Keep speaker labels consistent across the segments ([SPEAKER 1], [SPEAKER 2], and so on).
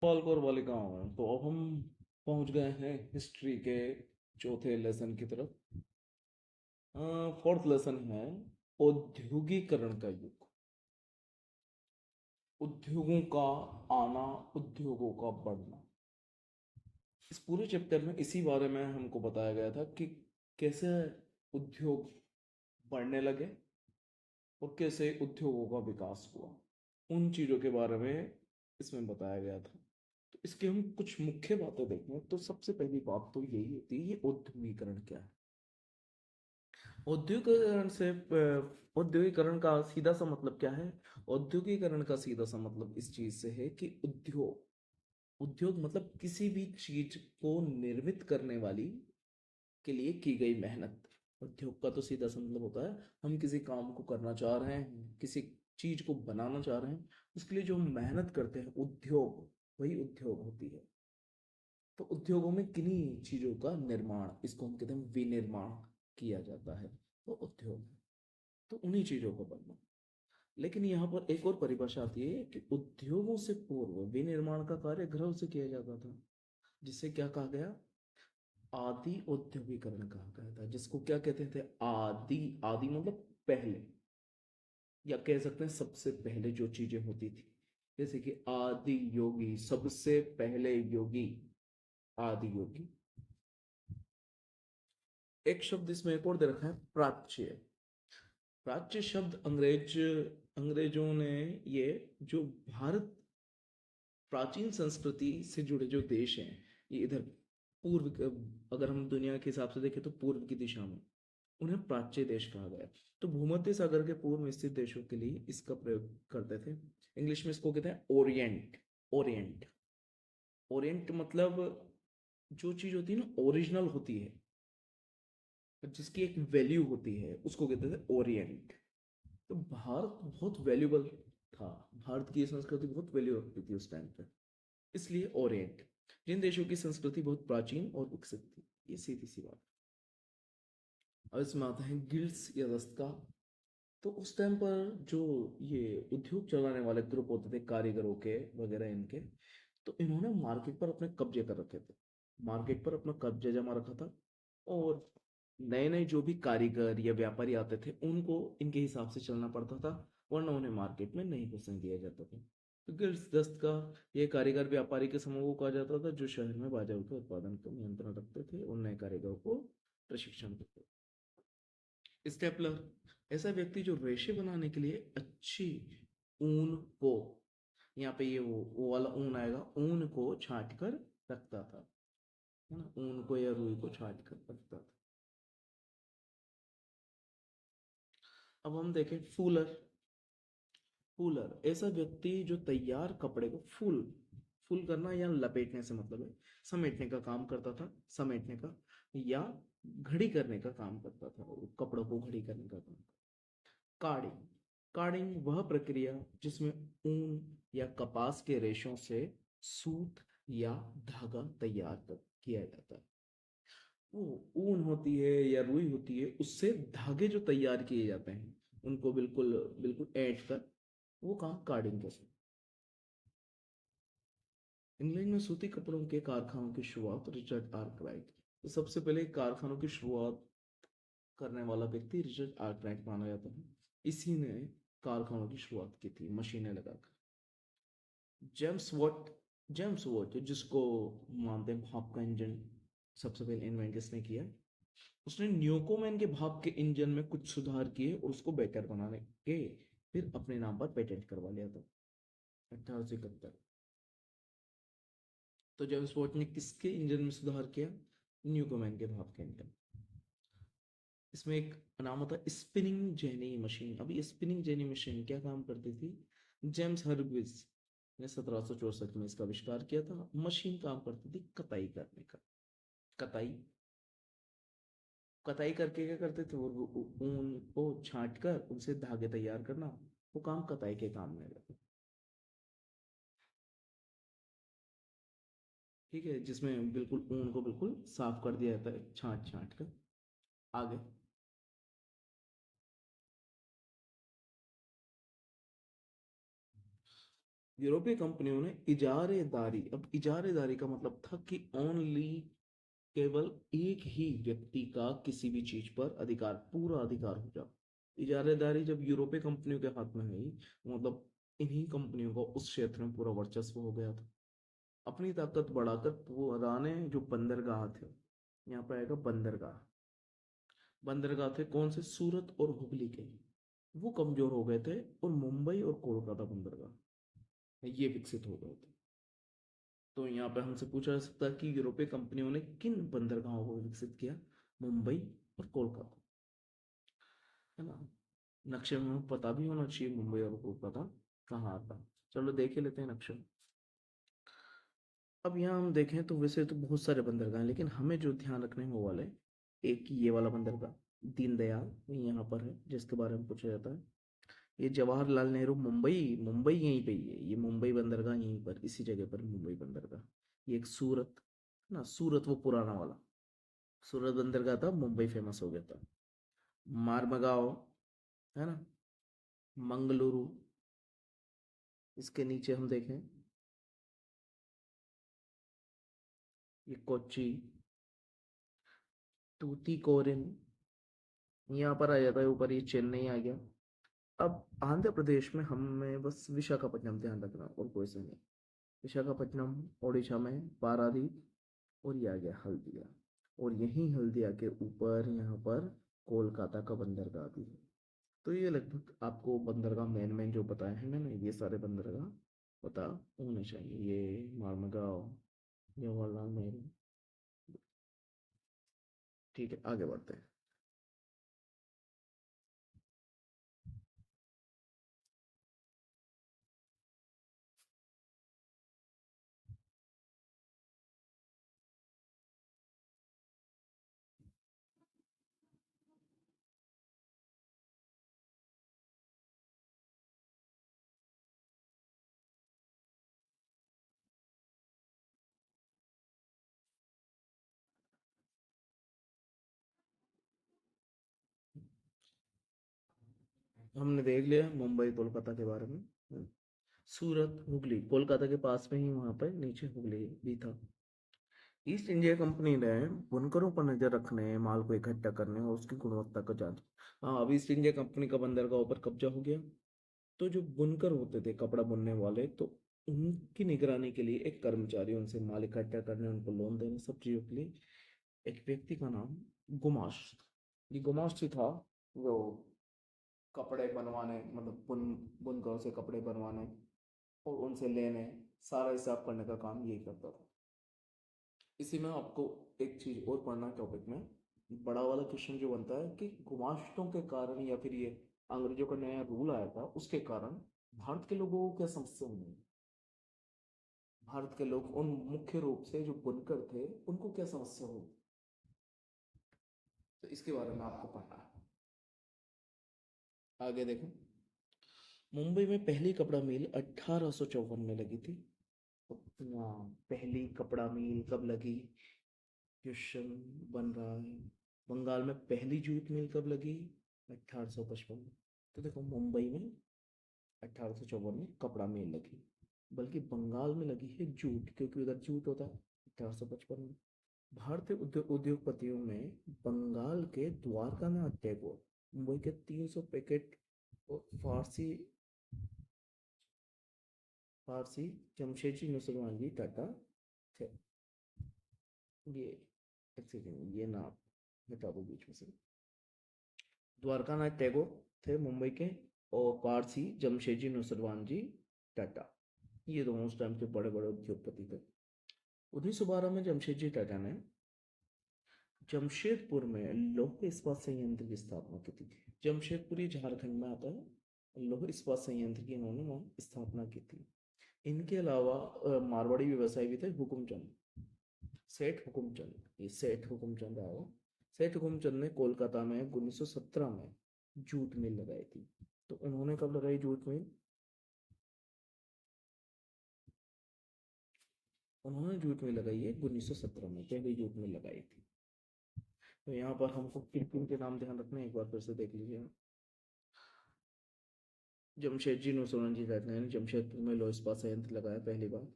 [SPEAKER 1] बालक और बालिकाओं, तो अब हम पहुंच गए हैं हिस्ट्री के चौथे लेसन की तरफ। फोर्थ लेसन है औद्योगिकरण का युग। उद्योगों का आना, उद्योगों का बढ़ना। इस पूरे चैप्टर में इसी बारे में हमको बताया गया था कि कैसे उद्योग बढ़ने लगे और कैसे उद्योगों का विकास हुआ। उन चीज़ों के बारे में इसमें बताया गया था। तो इसके हम कुछ मुख्य बातें देखें तो सबसे पहली बात तो यही होती है, ये औद्योगिकरण क्या है। औद्योगिकरण से औद्योगिकरण का सीधा सा मतलब क्या है। औद्योगिकरण का सीधा सा मतलब इस चीज से है कि उद्योग, उद्योग मतलब किसी भी चीज को निर्मित करने वाली के लिए की गई मेहनत। उद्योग का तो सीधा सा मतलब होता है हम किसी काम को करना चाह रहे हैं, किसी चीज को बनाना चाह रहे हैं, उसके लिए जो हम मेहनत करते हैं, उद्योग, वही उद्योग होती है। तो उद्योगों में किन्हीं चीजों का निर्माण, इसको हम कहते हैं विनिर्माण, किया जाता है। तो उद्योग है, तो उन्हीं चीजों का बनना। लेकिन यहाँ पर एक और परिभाषा आती है कि उद्योगों से पूर्व विनिर्माण का कार्य घरों से किया जाता था, जिसे क्या कहा गया, आदि औद्योगिकरण कहा गया था। जिसको क्या कहते थे, आदि। आदि मतलब पहले, या कह सकते हैं सबसे पहले जो चीजें होती थी। जैसे कि आदि योगी, सबसे पहले योगी, आदि योगी। एक शब्द इसमें एक और दे रखा है, प्राच्य। प्राच्य शब्द अंग्रेजों ने, ये जो भारत, प्राचीन संस्कृति से जुड़े जो देश हैं, ये इधर पूर्व, अगर हम दुनिया के हिसाब से देखें तो पूर्व की दिशा में, उन्हें प्राच्य देश कहा गया। तो भूमध्य सागर के पूर्व में स्थित देशों के लिए इसका प्रयोग करते थे। इंग्लिश में इसको कहते हैं ओरिएंट। ओरिएंट, ओरिएंट मतलब जो चीज होती है ना, ओरिजिनल होती है, जिसकी एक वैल्यू होती है, उसको कहते थे ओरिएंट। तो भारत बहुत वैल्यूबल था, भारत की संस्कृति बहुत वैल्यू रखती थी उस टाइम पे, इसलिए ओरिएंट। जिन देशों की संस्कृति बहुत प्राचीन और विकसित थी, ये सीधी सी बात। अब इसमें आता है गिल्ड्स या दस्तका। तो उस टाइम पर जो ये उद्योग चलाने वाले ग्रुप होते थे, कारीगरों के वगैरह इनके, तो इन्होंने मार्केट पर अपने कब्जे कर रखे थे, मार्केट पर अपना कब्जा जमा रखा था। और नए नए जो भी कारीगर या व्यापारी आते थे, उनको इनके हिसाब से चलना पड़ता था, वरना उन्हें मार्केट में नहीं घुसने दिया जाता था। तो गिल्ड्स दस्त का ये कारीगर व्यापारी के समूह को कहा जाता था, जो शहर में बाजारों के उत्पादन पर नियंत्रण रखते थे और नए कारीगरों को प्रशिक्षण देते थे। स्टेपलर, ऐसा व्यक्ति जो रेशे बनाने के लिए अच्छी ऊन को, यहाँ पे ये वो वाला ऊन आएगा, ऊन को छांट कर रखता था, है ना, ऊन को या रुई को छांट कर रखता था। अब हम देखें फूलर। फूलर, ऐसा व्यक्ति जो तैयार कपड़े को फूल, फूल करना या लपेटने से मतलब है, समेटने का काम करता था, समेटने का, या घड़ी करने का काम करता था, कपड़ों को घड़ी करने का काम। कार्डिंग, कार्डिंग वह प्रक्रिया जिसमें ऊन या कपास के रेशों से सूत या धागा तैयार किया जाता है। वो ऊन होती है या रुई होती है, उससे धागे जो तैयार किए जाते हैं, उनको बिल्कुल बिल्कुल ऐंठ कर, वो काम कार्डिंग कहते हैं। इंग्लैंड में सूती कपड़ों के कारखानों की शुरुआत रिचर्ड आर्कराइट। तो सबसे पहले कारखानों की शुरुआत करने वाला व्यक्ति रिचर्ड आर्कराइट माना जाता है। इसी ने कारखानों की शुरुआत की थी, मशीनें लगाकर। जेम्स वॉट, जेम्स वॉट जिसको मानते हैं भाप का इंजन सबसे पहले इन्वेंट किसने किया, उसने न्यूकोमैन के भाप के इंजन में कुछ सुधार किए और उसको बेटर बनाने के फिर अपने नाम पर पेटेंट करवा लिया था 1871। तो जेम्स वॉट ने किसके इंजन में सुधार किया, न्यूकोमैन के भाप के इंजन। इसमें एक नाम होता है स्पिनिंग जेनी मशीन। अभी स्पिनिंग जेनी मशीन क्या काम करती थी, जेम्स हर्ग्विस ने 1764 में इसका आविष्कार किया था। मशीन काम करती थी कताई करने का। कताई, कताई करके क्या करते थे, वो ऊन को छांट कर उनसे धागे तैयार करना, वो काम कताई के काम में रहता। ठीक है, जिसमें बिल्कुल ऊन को बिल्कुल साफ कर दिया जाता है छांट छांट कर। आगे, यूरोपीय कंपनियों ने इजारेदारी, अब इजारेदारी का मतलब था कि ओनली, केवल एक ही व्यक्ति का किसी भी चीज पर अधिकार, पूरा अधिकार हो जाए। इजारेदारी जब यूरोपीय कंपनियों के हाथ में आई, मतलब इन्हीं कंपनियों को उस क्षेत्र में पूरा वर्चस्व हो गया था। अपनी ताकत बढ़ाकर पुराने जो बंदरगाह थे, यहाँ पे आएगा बंदरगाह, बंदरगाह थे कौन से, सूरत और हुगली के, वो कमजोर हो गए थे, और मुंबई और कोलकाता बंदरगाह ये विकसित हो गए थे। तो यहाँ पे हमसे पूछा जा सकता है कि यूरोपीय कंपनियों ने किन बंदरगाहों को विकसित किया, मुंबई और कोलकाता, है ना। नक्शे में हमें पता भी होना चाहिए मुंबई और कोलकाता कहाँ आता है। चलो देख ही लेते हैं नक्शे। अब यहाँ हम देखें तो वैसे तो बहुत सारे बंदरगाह हैं, लेकिन हमें जो ध्यान रखने में वो वाला है, एक ये वाला बंदरगाह दीनदयाल ये यहाँ पर है, जिसके बारे में पूछा जाता है। ये जवाहरलाल नेहरू मुंबई, मुंबई यहीं पे ही है, ये मुंबई बंदरगाह यहीं पर इसी जगह पर मुंबई बंदरगाह। ये एक सूरत ना, सूरत वो पुराना वाला, सूरत बंदरगाह था, मुंबई फेमस हो गया था। मारमगांव, है ना, मंगलुरु, इसके नीचे हम देखें, ये कोच्चि, तूतीकोरिन, यहाँ पर आ जाता है ऊपर, ये चेन्नई आ गया। अब आंध्र प्रदेश में हमें बस विशाखापट्टनम ध्यान रखना और कोई से नहीं। विशाखापट्टनम, उड़ीसा में पारादीप, और ये आ गया हल्दिया, और यहीं हल्दिया के ऊपर यहाँ पर कोलकाता का बंदरगाह भी है। तो ये लगभग आपको बंदरगाह मेन मेन जो बताए हैं मैंने, ये सारे बंदरगाह पता होने चाहिए। ये मारमगांव, जवाहरलाल नेहरू। ठीक है, आगे बढ़ते हैं। हमने देख लिया मुंबई कोलकाता के बारे में। सूरत हुगली कोलकाता के पास में ही, वहां पर नीचे हुगली भी था। ईस्ट इंडिया कंपनी ने बुनकरों पर नजर रखने, माल को इकट्ठा करने और उसकी गुणवत्ता को जांच। हाँ, अब ईस्ट इंडिया कंपनी का बंदरगाह पर कब्जा हो गया। तो जो बुनकर होते थे, कपड़ा बुनने वाले, तो उनकी निगरानी के लिए एक कर्मचारी, उनसे माल इकट्ठा करने, उनको लोन देने, सब चीजों के लिए एक व्यक्ति का नाम गुमाश्त। ये गुमाश्त ही था जो कपड़े बनवाने, मतलब बुनकरों से कपड़े बनवाने और उनसे लेने, सारा हिसाब करने का काम यही करता था। इसी में आपको एक चीज और पढ़ना टॉपिक में, बड़ा वाला क्वेश्चन जो बनता है कि गुमाश्तों के कारण, या फिर ये अंग्रेजों का नया रूल आया था उसके कारण भारत के लोगों को क्या समस्या हुई। भारत के लोग, उन मुख्य रूप से जो बुनकर थे, उनको क्या समस्या हुई, तो इसके बारे में आपको पढ़ना है। आगे देखो, मुंबई में पहली कपड़ा मिल 1854 में लगी थी। हाँ, पहली कपड़ा मिल कब लगी, क्वेश्चन बन रहा है। बंगाल में पहली जूट मिल कब लगी, 1855 में। तो देखो, मुंबई में 1854 में कपड़ा मिल लगी, बल्कि बंगाल में लगी है जूट, क्योंकि उधर जूट होता है, 1855 में। भारतीय उद्योगपतियों में बंगाल के द्वारकानाथ टैगोर, मुंबई के 300 पैकेट, और फारसी फारसी जमशेदजी मुसलमान जी टाटा थे। ये एक सेकेंड, ये नाम हटा दो बीच में से। द्वारकानाथ टैगोर थे मुंबई के, और पारसी जमशेदजी नसरवान जी टाटा, ये दोनों उस टाइम के बड़े बड़े उद्योगपति थे। 1912 में जमशेदजी टाटा ने जमशेदपुर में लौह इस्पात संयंत्र की स्थापना की थी। जमशेदपुर ये झारखंड में आता है। लौह इस्पात संयंत्र की इन्होंने वहाँ स्थापना की थी। इनके अलावा मारवाड़ी व्यवसायी भी थे, हुकुमचंद, सेठ हुकुमचंद, ये सेठ हुकुमचंद आया। सेठ हुकुमचंद ने कोलकाता में 1917 में जूट मिल लगाई थी। तो उन्होंने कब लगाई जूट मिल, उन्होंने जूट मिल लगाई है 1917 में, पहली जूट मिल लगाई थी। तो यहाँ पर हमको किन किन के नाम ध्यान रखना है, एक बार फिर से देख लीजिए। जमशेदजी नूरसोनाजी कहते हैं जमशेदपुर में लोहा इस्पात संयंत्र लगाया पहली बार।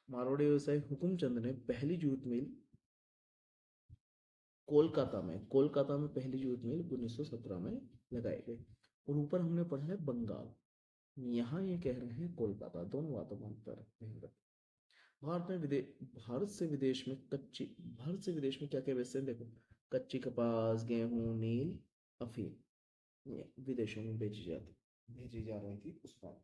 [SPEAKER 1] मारवाड़ी व्यवसायी हुकुमचंद ने पहली जूट मिल कोलकाता में पहली जूट मिल 1917 में लगाई गई। और ऊपर हमने पढ़ा है बंगाल, यहाँ ये कह रहे हैं कोलकाता, दोनों बातों में अंतर है। भारत में विदेश भारत से विदेश में क्या क्या बेचते हैं देखो, कच्ची कपास, गेहूं, नील, अफीम, ये विदेशों में भेजी जा रही थी उस पर।